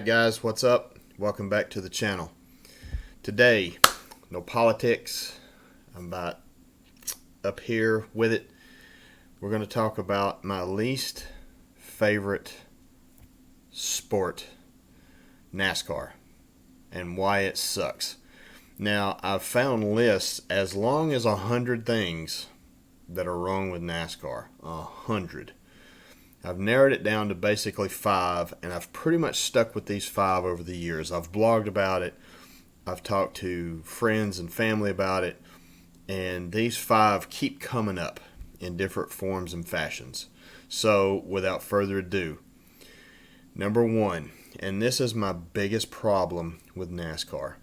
Alright guys, what's up? Welcome back to the channel. Today, no politics. I'm about up here with it. We're going to talk about my least favorite sport, NASCAR, and why it sucks. Now, I've found lists as long as 100 things that are wrong with NASCAR. 100. I've narrowed it down to basically 5, and I've pretty much stuck with these 5 over the years. I've blogged about it. I've talked to friends and family about it, and these 5 keep coming up in different forms and fashions. So, without further ado, number 1, and this is my biggest problem with NASCAR.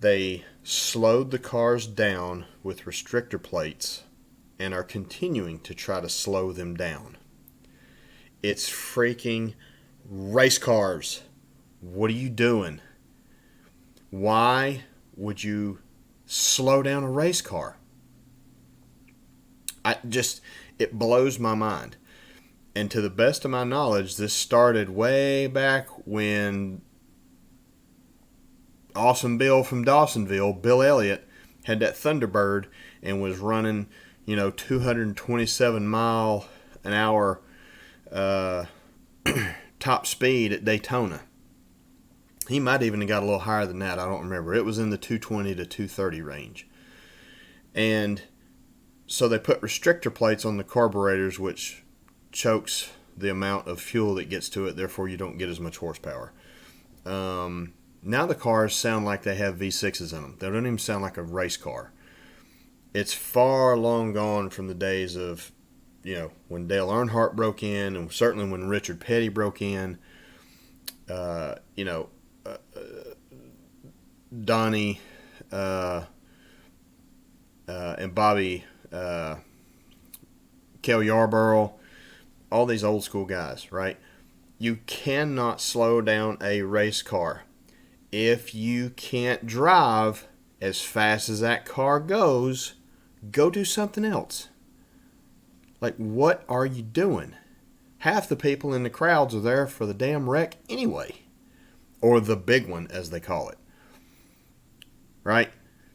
They slowed the cars down with restrictor plates and are continuing to try to slow them down. It's freaking race cars. What are you doing? Why would you slow down a race car? It blows my mind. And to the best of my knowledge, this started way back when Awesome Bill from Dawsonville, Bill Elliott, had that Thunderbird and was running, 227 mile an hour top speed at Daytona. He might even have got a little higher than that. I don't remember. It was in the 220 to 230 range. And so they put restrictor plates on the carburetors, which chokes the amount of fuel that gets to it. Therefore, you don't get as much horsepower. Now the cars sound like they have V6s in them. They don't even sound like a race car. It's far long gone from the days of, when Dale Earnhardt broke in, and certainly when Richard Petty broke in. Donnie and Bobby Cale Yarborough, all these old school guys, right? You cannot slow down a race car. If you can't drive as fast as that car goes, go do something else. Like, what are you doing? Half the people in the crowds are there for the damn wreck anyway. Or the big one, as they call it. Right?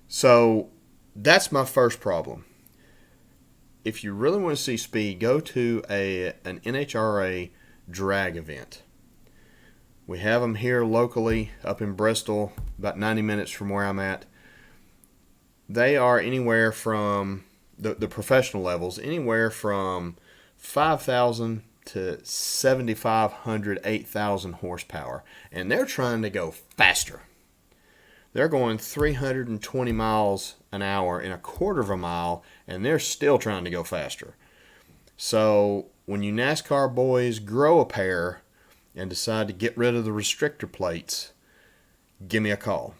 So, that's my first problem. If you really want to see speed, go to an NHRA drag event. We have them here locally up in Bristol, about 90 minutes from where I'm at. They are anywhere from, the professional levels, anywhere from 5,000 to 7,500, 8,000 horsepower. And they're trying to go faster. They're going 320 miles an hour in a quarter of a mile, and they're still trying to go faster. So when you NASCAR boys grow a pair and decide to get rid of the restrictor plates, give me a call.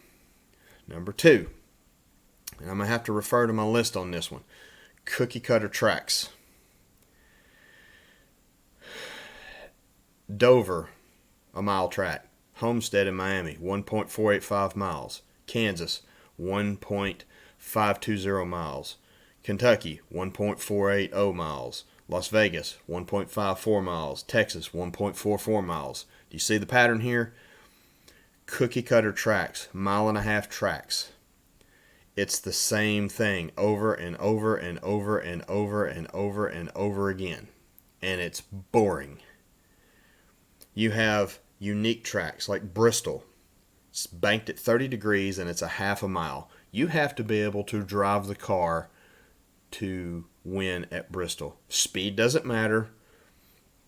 Number 2, and I'm going to have to refer to my list on this one, cookie cutter tracks. Dover, a mile track. Homestead in Miami, 1.485 miles. Kansas, 1.520 miles. Kentucky, 1.480 miles. Las Vegas, 1.54 miles. Texas, 1.44 miles. Do you see the pattern here? Cookie cutter tracks, mile and a half tracks. It's the same thing over and over and over and over and over and over again. And it's boring. You have unique tracks like Bristol. It's banked at 30 degrees and it's a half a mile. You have to be able to drive the car to win at Bristol. Speed doesn't matter.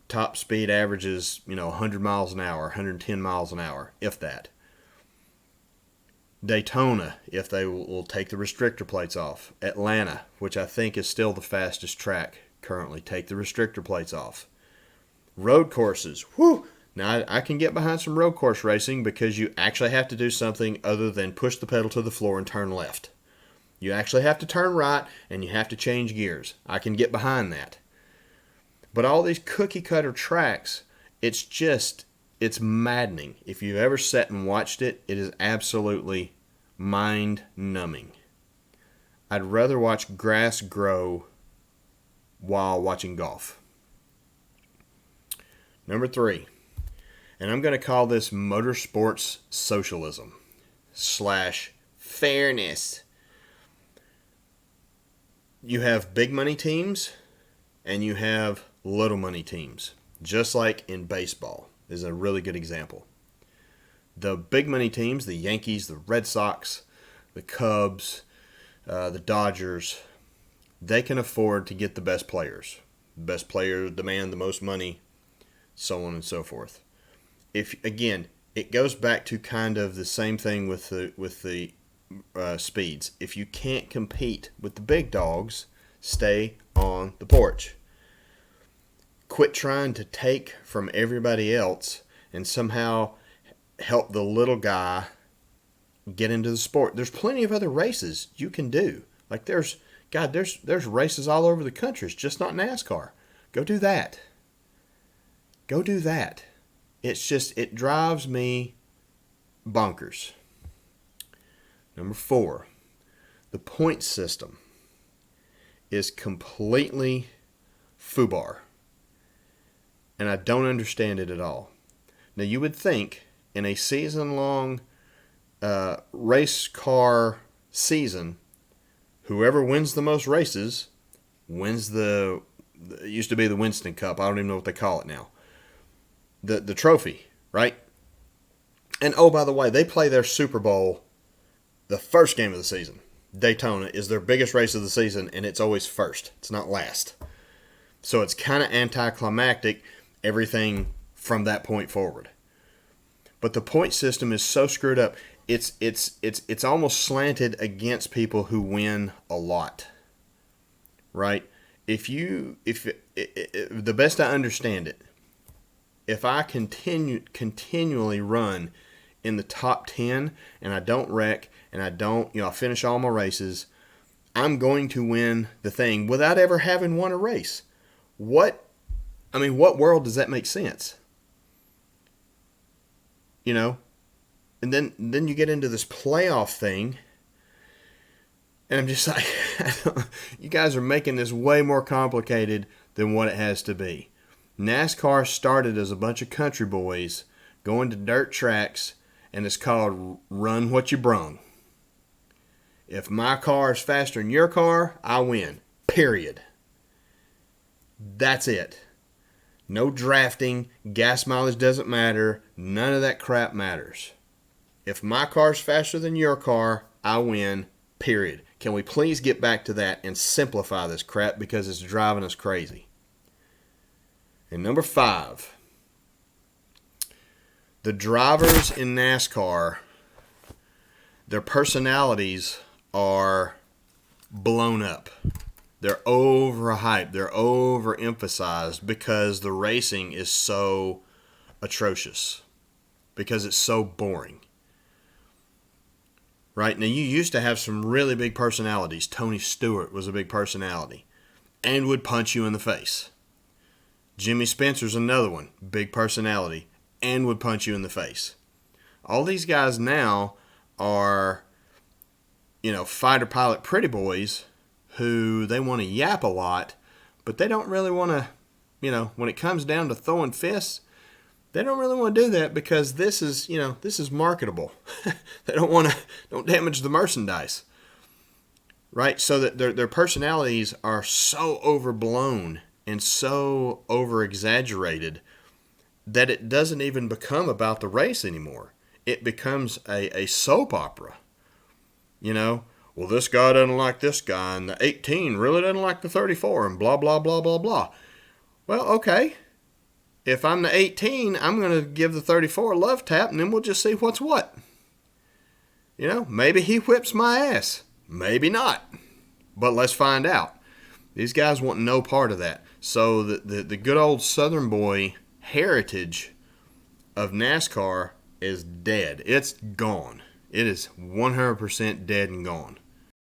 Top speed averages, 100 miles an hour, 110 miles an hour, if that. Daytona, if they will take the restrictor plates off. Atlanta, which I think is still the fastest track currently, take the restrictor plates off. Road courses, whew! Now, I can get behind some road course racing because you actually have to do something other than push the pedal to the floor and turn left. You actually have to turn right and you have to change gears. I can get behind that. But all these cookie cutter tracks, it's maddening. If you've ever sat and watched it, it is absolutely mind-numbing. I'd rather watch grass grow while watching golf. Number 3. And I'm going to call this motorsports socialism / fairness. You have big money teams and you have little money teams. Just like in baseball is a really good example. The big money teams, the Yankees, the Red Sox, the Cubs, the Dodgers, they can afford to get the best players. The best players demand the most money, so on and so forth. If again, it goes back to kind of the same thing with the speeds. If you can't compete with the big dogs, stay on the porch. Quit trying to take from everybody else and somehow help the little guy get into the sport. There's plenty of other races you can do. Like there's races all over the country. It's just not NASCAR. Go do that. Go do that. It's just, it drives me bonkers. Number 4, the point system is completely foobar. And I don't understand it at all. Now, you would think in a season-long race car season, whoever wins the most races wins it used to be the Winston Cup. I don't even know what they call it now. The trophy, right? And oh, by the way, they play their Super Bowl the first game of the season. Daytona is their biggest race of the season, and it's always first. It's not last. So it's kind of anticlimactic, everything from that point forward. But the point system is so screwed up. It's almost slanted against people who win a lot, right? The best I understand it, if I continually run in the top 10 and I don't wreck and I finish all my races, I'm going to win the thing without ever having won a race. What world does that make sense? You know? And then you get into this playoff thing, and I'm just like, you guys are making this way more complicated than what it has to be. NASCAR started as a bunch of country boys going to dirt tracks, and it's called run what you brung. If my car is faster than your car, I win. Period. That's it. No drafting, gas mileage doesn't matter, none of that crap matters. If my car's faster than your car, I win, period. Can we please get back to that and simplify this crap because it's driving us crazy? And number 5, the drivers in NASCAR, their personalities are blown up. They're overhyped. They're overemphasized because the racing is so atrocious, because it's so boring. Right? Now, you used to have some really big personalities. Tony Stewart was a big personality and would punch you in the face. Jimmy Spencer's another one, big personality, and would punch you in the face. All these guys now are, fighter pilot pretty boys who they want to yap a lot, but they don't really want to, when it comes down to throwing fists, they don't really want to do that because this is marketable. They don't damage the merchandise. Right? So that their personalities are so overblown and so over-exaggerated that it doesn't even become about the race anymore. It becomes a soap opera. Well, this guy doesn't like this guy, and the 18 really doesn't like the 34, and blah, blah, blah, blah, blah. Well, okay. If I'm the 18, I'm going to give the 34 a love tap, and then we'll just see what's what. Maybe he whips my ass. Maybe not. But let's find out. These guys want no part of that. So the good old Southern boy heritage of NASCAR is dead. It's gone. It is 100% dead and gone.